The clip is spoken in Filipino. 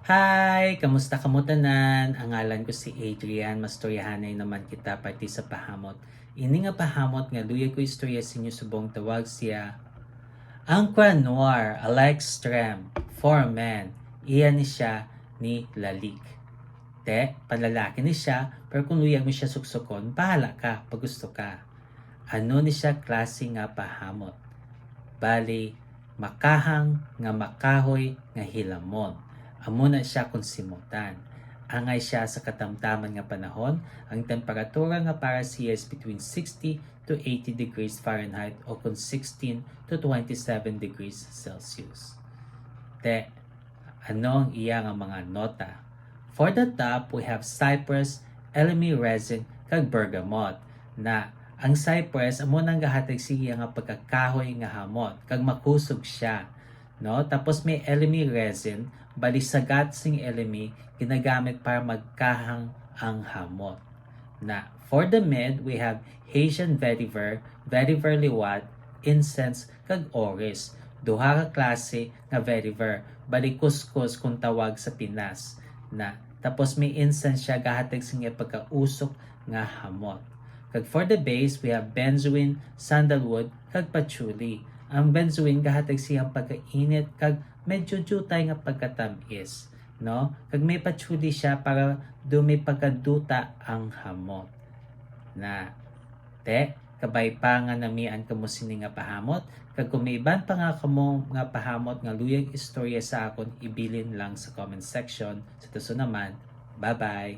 Hi! Kamusta kamutanan? Ang ngalan ko si Adrian. Mastoryahanay naman kita pati sa pahamot. Ini nga pahamot nga luya ko istorya sa inyo subong tawag siya ang Noir, Alex Strem, for men. Iyan ni siya ni Lalik. Te, panlalaki ni siya, pero kung luyag mo siya suksukon, bahala ka pag gusto ka. Ano ni siya klase nga pahamot? Bali, makahang nga makahoy nga hilamon. Amo na siya kung simutan. Angay siya sa katamtaman nga panahon, ang temperatura nga para siya is between 60 to 80 degrees Fahrenheit o kung 16 to 27 degrees Celsius. Te, ano ang iya nga mga nota? For the top, we have cypress, elemi resin, kag bergamot na ang cypress amo nang gahatag siya nga pagkakahoy nga hamot kag makusog siya, no? Tapos may elemi resin, balisagat sing elemi ginagamit para magkahang ang hamot. Na for the mid, we have Haitian vetiver, vetiver liwat, incense kag oris. Duha ka klase nga vetiver, bali kuskus kung tawag sa Pinas na tapos may incense siya gahatag sing pagkausok nga hamot. Kag for the base, we have benzoin, sandalwood, kag patchouli. Ang benzoin gahatag siyang pagkainit kag medyo jutay nga pagkatamis, no? Kag may patchouli siya para dumi pagkaduta ang hamot. Na te kabay pa nga namian kamo sini nga pahamot kag kung may iban pa nga kamo nga pahamot nga luyag istorya sa akon ibilin lang sa comment section. Sa tuso naman, bye bye.